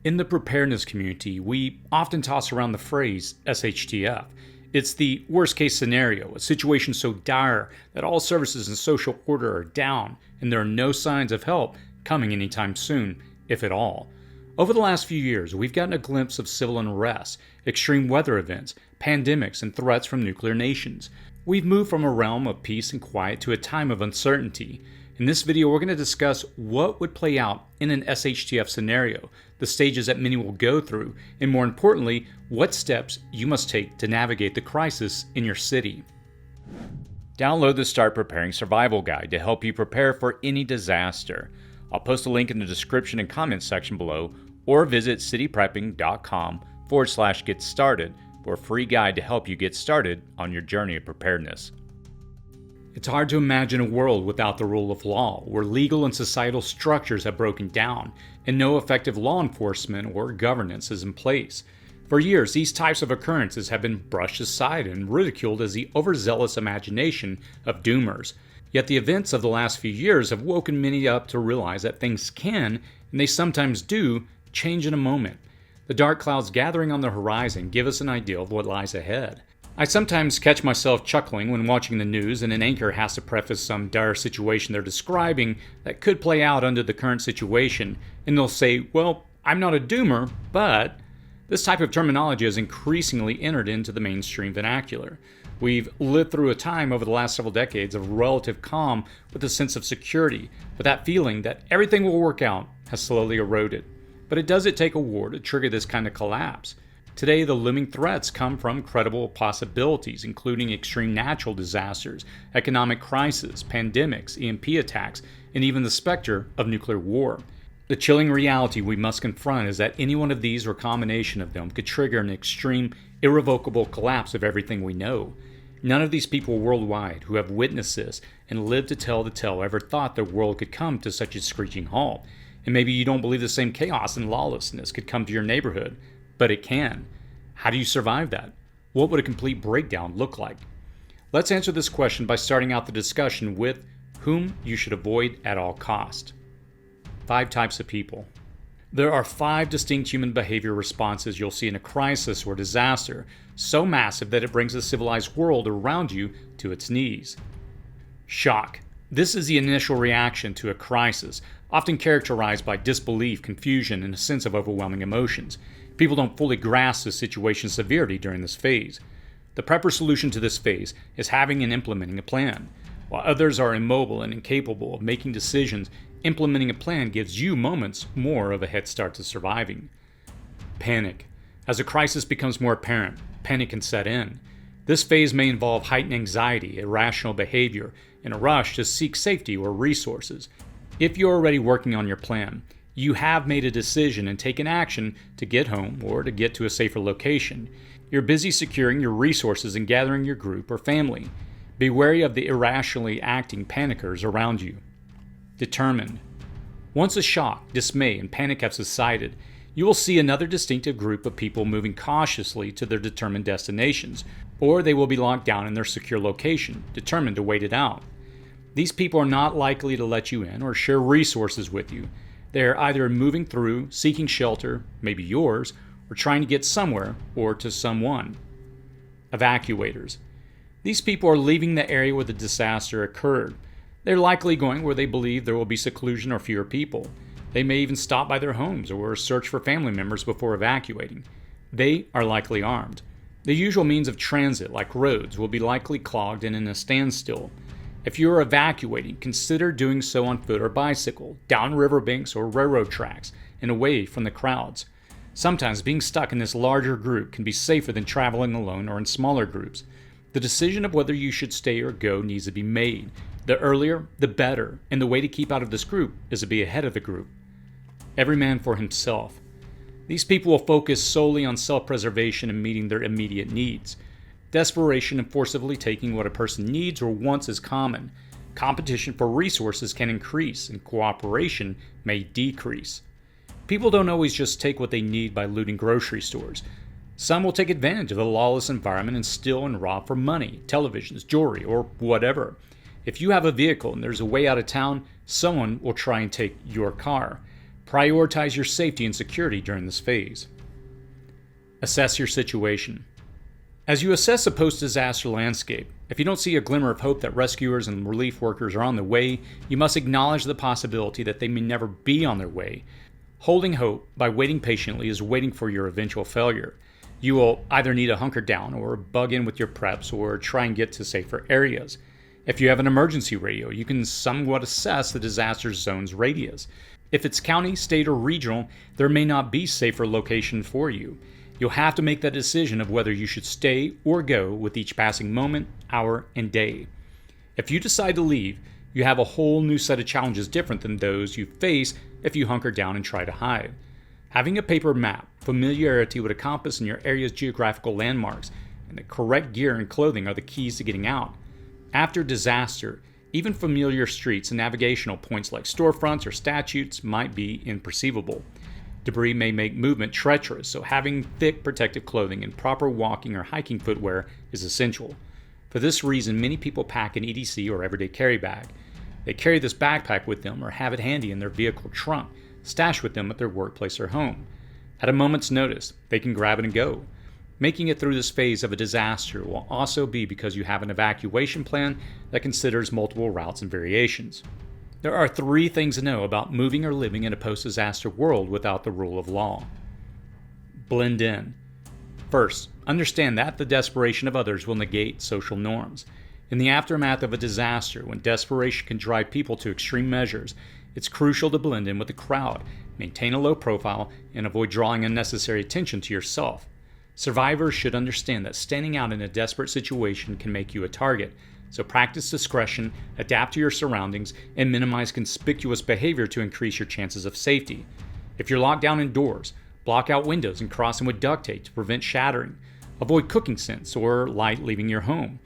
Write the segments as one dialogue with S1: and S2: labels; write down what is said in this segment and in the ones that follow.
S1: In the preparedness community, we often toss around the phrase SHTF. It's the worst case scenario, a situation so dire that all services and social order are down and there are no signs of help coming anytime soon, if at all. Over the last few years, we've gotten a glimpse of civil unrest, extreme weather events, pandemics, and threats from nuclear nations. We've moved from a realm of peace and quiet to a time of uncertainty. In this video, we're going to discuss what would play out in an SHTF scenario, the stages that many will go through, and more importantly, what steps you must take to navigate the crisis in your city. Download the Start Preparing Survival Guide to help you prepare for any disaster. I'll post a link in the description and comments section below, or visit cityprepping.com/get started for a free guide to help you get started on your journey of preparedness. It's hard to imagine a world without the rule of law, where legal and societal structures have broken down and no effective law enforcement or governance is in place. For years, these types of occurrences have been brushed aside and ridiculed as the overzealous imagination of doomers. Yet the events of the last few years have woken many up to realize that things can, and they sometimes do, change in a moment. The dark clouds gathering on the horizon give us an idea of what lies ahead. I sometimes catch myself chuckling when watching the news and an anchor has to preface some dire situation they're describing that could play out under the current situation, and they'll say, well, I'm not a doomer, but... This type of terminology has increasingly entered into the mainstream vernacular. We've lived through a time over the last several decades of relative calm with a sense of security, but that feeling that everything will work out has slowly eroded. But does it take a war to trigger this kind of collapse? Today, the looming threats come from credible possibilities, including extreme natural disasters, economic crises, pandemics, EMP attacks, and even the specter of nuclear war. The chilling reality we must confront is that any one of these or combination of them could trigger an extreme, irrevocable collapse of everything we know. None of these people worldwide who have witnessed this and lived to tell the tale ever thought the world could come to such a screeching halt. And maybe you don't believe the same chaos and lawlessness could come to your neighborhood. But it can. How do you survive that? What would a complete breakdown look like? Let's answer this question by starting out the discussion with whom you should avoid at all cost. 5 types of people. There are 5 distinct human behavior responses you'll see in a crisis or disaster, so massive that it brings the civilized world around you to its knees. Shock. This is the initial reaction to a crisis, often characterized by disbelief, confusion, and a sense of overwhelming emotions. People don't fully grasp the situation's severity during this phase. The prepper solution to this phase is having and implementing a plan. While others are immobile and incapable of making decisions, implementing a plan gives you moments more of a head start to surviving. Panic. As a crisis becomes more apparent, panic can set in. This phase may involve heightened anxiety, irrational behavior, and a rush to seek safety or resources. If you're already working on your plan, you have made a decision and taken action to get home or to get to a safer location. You're busy securing your resources and gathering your group or family. Be wary of the irrationally acting panickers around you. Determined. Once the shock, dismay, and panic have subsided, you will see another distinctive group of people moving cautiously to their determined destinations, or they will be locked down in their secure location, determined to wait it out. These people are not likely to let you in or share resources with you. They are either moving through, seeking shelter, maybe yours, or trying to get somewhere or to someone. Evacuators. These people are leaving the area where the disaster occurred. They're likely going where they believe there will be seclusion or fewer people. They may even stop by their homes or search for family members before evacuating. They are likely armed. The usual means of transit, like roads, will be likely clogged and in a standstill. If you are evacuating, consider doing so on foot or bicycle, down riverbanks or railroad tracks, and away from the crowds. Sometimes being stuck in this larger group can be safer than traveling alone or in smaller groups. The decision of whether you should stay or go needs to be made. The earlier, the better, and the way to keep out of this group is to be ahead of the group. Every man for himself. These people will focus solely on self-preservation and meeting their immediate needs. Desperation and forcibly taking what a person needs or wants is common. Competition for resources can increase, and cooperation may decrease. People don't always just take what they need by looting grocery stores. Some will take advantage of the lawless environment and steal and rob for money, televisions, jewelry, or whatever. If you have a vehicle and there's a way out of town, someone will try and take your car. Prioritize your safety and security during this phase. Assess your situation. As you assess a post-disaster landscape, if you don't see a glimmer of hope that rescuers and relief workers are on their way, you must acknowledge the possibility that they may never be on their way. Holding hope by waiting patiently is waiting for your eventual failure. You will either need to hunker down or bug in with your preps or try and get to safer areas. If you have an emergency radio, you can somewhat assess the disaster zone's radius. If it's county, state, or regional, there may not be safer location for you. You'll have to make that decision of whether you should stay or go with each passing moment, hour, and day. If you decide to leave, you have a whole new set of challenges different than those you face if you hunker down and try to hide. Having a paper map, familiarity with a compass and your area's geographical landmarks, and the correct gear and clothing are the keys to getting out. After disaster, even familiar streets and navigational points like storefronts or statues might be imperceivable. Debris may make movement treacherous, so having thick protective clothing and proper walking or hiking footwear is essential. For this reason, many people pack an EDC or everyday carry bag. They carry this backpack with them or have it handy in their vehicle trunk, stashed with them at their workplace or home. At a moment's notice, they can grab it and go. Making it through this phase of a disaster will also be because you have an evacuation plan that considers multiple routes and variations. There are 3 things to know about moving or living in a post-disaster world without the rule of law. Blend in. First, understand that the desperation of others will negate social norms. In the aftermath of a disaster, when desperation can drive people to extreme measures, it's crucial to blend in with the crowd, maintain a low profile, and avoid drawing unnecessary attention to yourself. Survivors should understand that standing out in a desperate situation can make you a target, so practice discretion, adapt to your surroundings, and minimize conspicuous behavior to increase your chances of safety. If you're locked down indoors, block out windows and cross them with duct tape to prevent shattering. Avoid cooking scents or light leaving your home.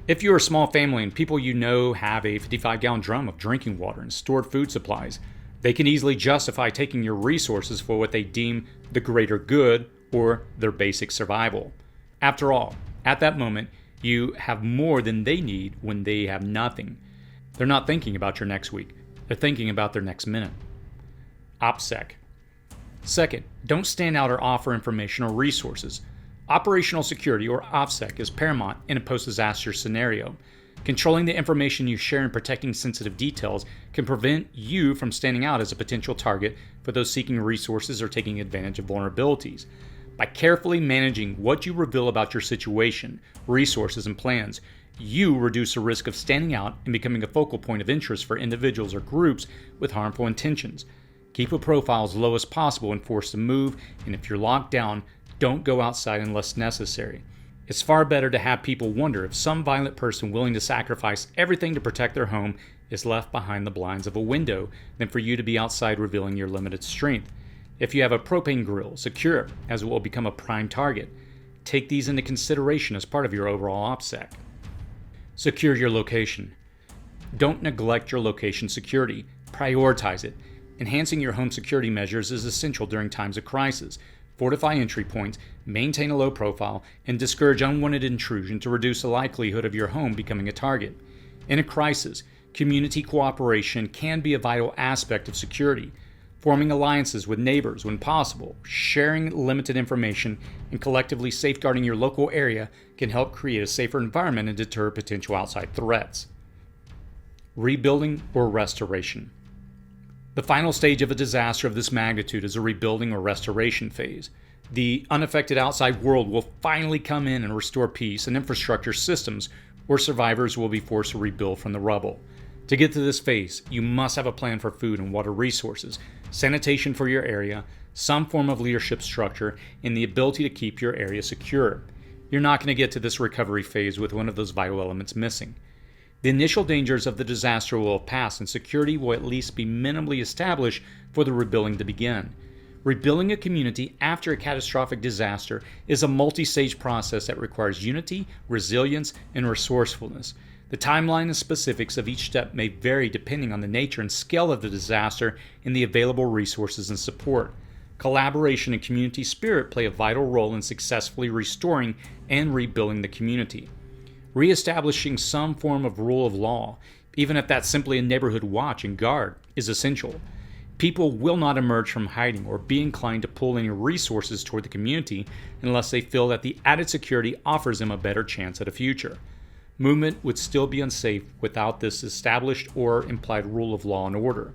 S1: If you're a small family and people you know have a 55-gallon drum of drinking water and stored food supplies, they can easily justify taking your resources for what they deem the greater good or their basic survival. After all, at that moment, you have more than they need when they have nothing. They're not thinking about your next week. They're thinking about their next minute. OPSEC. Second, don't stand out or offer information or resources. Operational security, or OPSEC, is paramount in a post-disaster scenario. Controlling the information you share and protecting sensitive details can prevent you from standing out as a potential target for those seeking resources or taking advantage of vulnerabilities. By carefully managing what you reveal about your situation, resources, and plans, you reduce the risk of standing out and becoming a focal point of interest for individuals or groups with harmful intentions. Keep a profile as low as possible when forced to move, and if you're locked down, don't go outside unless necessary. It's far better to have people wonder if some violent person willing to sacrifice everything to protect their home is left behind the blinds of a window than for you to be outside revealing your limited strength. If you have a propane grill, secure it, as it will become a prime target. Take these into consideration as part of your overall OPSEC. Secure your location. Don't neglect your location security. Prioritize it. Enhancing your home security measures is essential during times of crisis. Fortify entry points, maintain a low profile, and discourage unwanted intrusion to reduce the likelihood of your home becoming a target. In a crisis, community cooperation can be a vital aspect of security. Forming alliances with neighbors when possible, sharing limited information, and collectively safeguarding your local area can help create a safer environment and deter potential outside threats. Rebuilding or restoration. The final stage of a disaster of this magnitude is a rebuilding or restoration phase. The unaffected outside world will finally come in and restore peace and infrastructure systems, or survivors will be forced to rebuild from the rubble. To get to this phase, you must have a plan for food and water resources, sanitation for your area, some form of leadership structure, and the ability to keep your area secure. You're not going to get to this recovery phase with one of those vital elements missing. The initial dangers of the disaster will have passed, and security will at least be minimally established for the rebuilding to begin. Rebuilding a community after a catastrophic disaster is a multi-stage process that requires unity, resilience, and resourcefulness. The timeline and specifics of each step may vary depending on the nature and scale of the disaster and the available resources and support. Collaboration and community spirit play a vital role in successfully restoring and rebuilding the community. Reestablishing some form of rule of law, even if that's simply a neighborhood watch and guard, is essential. People will not emerge from hiding or be inclined to pull any resources toward the community unless they feel that the added security offers them a better chance at a future. Movement would still be unsafe without this established or implied rule of law and order.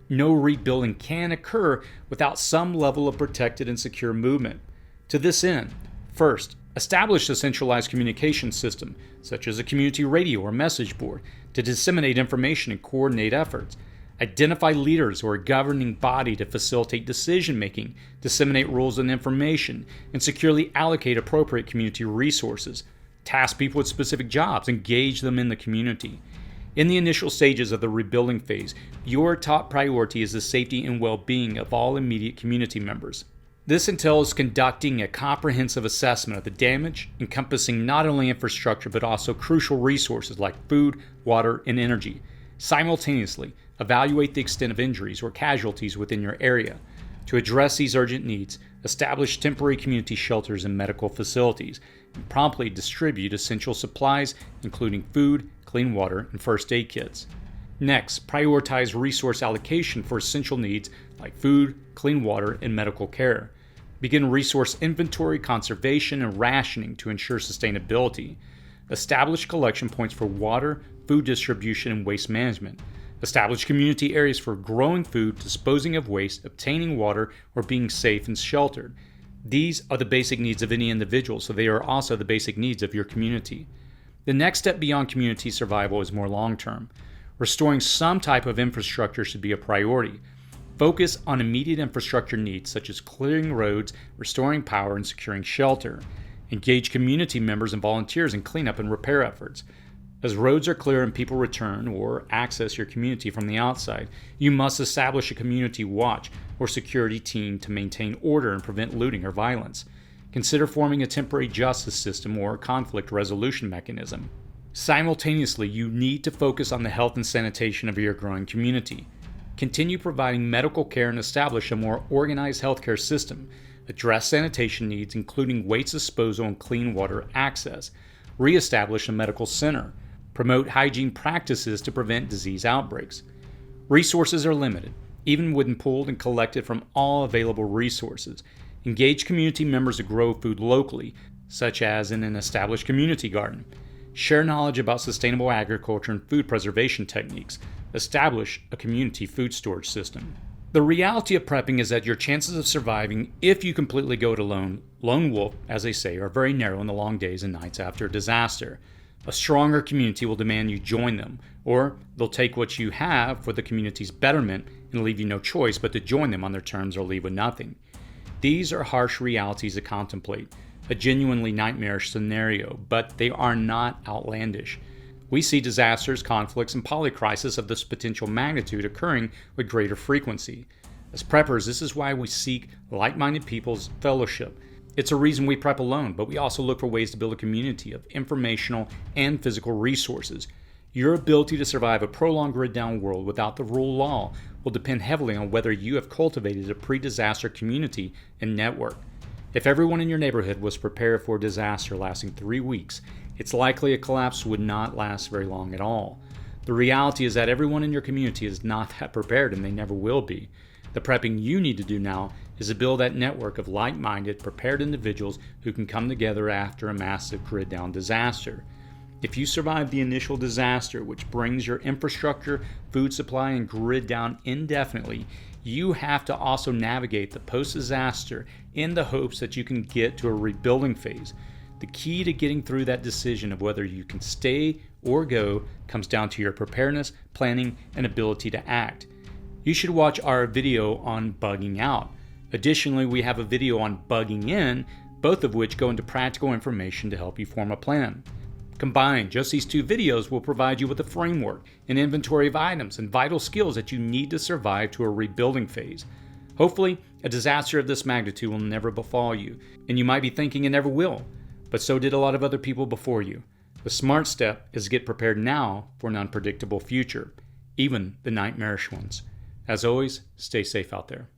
S1: No rebuilding can occur without some level of protected and secure movement. To this end, first, establish a centralized communication system, such as a community radio or message board, to disseminate information and coordinate efforts. Identify leaders or a governing body to facilitate decision-making, disseminate rules and information, and securely allocate appropriate community resources. Task people with specific jobs, engage them in the community. In the initial stages of the rebuilding phase, your top priority is the safety and well-being of all immediate community members. This entails conducting a comprehensive assessment of the damage, encompassing not only infrastructure but also crucial resources like food, water, and energy. Simultaneously, evaluate the extent of injuries or casualties within your area. To address these urgent needs, establish temporary community shelters and medical facilities, and promptly distribute essential supplies, including food, clean water, and first aid kits. Next, prioritize resource allocation for essential needs like food, clean water, and medical care. Begin resource inventory, conservation, and rationing to ensure sustainability. Establish collection points for water, food distribution, and waste management. Establish community areas for growing food, disposing of waste, obtaining water, or being safe and sheltered. These are the basic needs of any individual, so they are also the basic needs of your community. The next step beyond community survival is more long-term. Restoring some type of infrastructure should be a priority. Focus on immediate infrastructure needs such as clearing roads, restoring power, and securing shelter. Engage community members and volunteers in cleanup and repair efforts. As roads are clear and people return or access your community from the outside, you must establish a community watch or security team to maintain order and prevent looting or violence. Consider forming a temporary justice system or conflict resolution mechanism. Simultaneously, you need to focus on the health and sanitation of your growing community. Continue providing medical care and establish a more organized healthcare system. Address sanitation needs, including waste disposal and clean water access. Reestablish a medical center. Promote hygiene practices to prevent disease outbreaks. Resources are limited, even when pulled and collected from all available resources. Engage community members to grow food locally, such as in an established community garden. Share knowledge about sustainable agriculture and food preservation techniques. Establish a community food storage system. The reality of prepping is that your chances of surviving, if you completely go it alone, lone wolf, as they say, are very narrow in the long days and nights after a disaster. A stronger community will demand you join them, or they'll take what you have for the community's betterment and leave you no choice but to join them on their terms or leave with nothing. These are harsh realities to contemplate, a genuinely nightmarish scenario, but they are not outlandish. We see disasters, conflicts, and polycrisis of this potential magnitude occurring with greater frequency. As preppers, this is why we seek like-minded people's fellowship. It's a reason we prep alone, but we also look for ways to build a community of informational and physical resources. Your ability to survive a prolonged grid-down world without the rule of law will depend heavily on whether you have cultivated a pre-disaster community and network. If everyone in your neighborhood was prepared for a disaster lasting 3 weeks, it's likely a collapse would not last very long at all. The reality is that everyone in your community is not that prepared, and they never will be. The prepping you need to do now is to build that network of like-minded, prepared individuals who can come together after a massive grid-down disaster. If you survive the initial disaster, which brings your infrastructure, food supply, and grid down indefinitely, you have to also navigate the post-disaster in the hopes that you can get to a rebuilding phase. The key to getting through that decision of whether you can stay or go comes down to your preparedness, planning, and ability to act. You should watch our video on bugging out. Additionally, we have a video on bugging in, both of which go into practical information to help you form a plan. Combined, just these two videos will provide you with a framework, an inventory of items, and vital skills that you need to survive to a rebuilding phase. Hopefully, a disaster of this magnitude will never befall you, and you might be thinking it never will, but so did a lot of other people before you. The smart step is to get prepared now for an unpredictable future, even the nightmarish ones. As always, stay safe out there.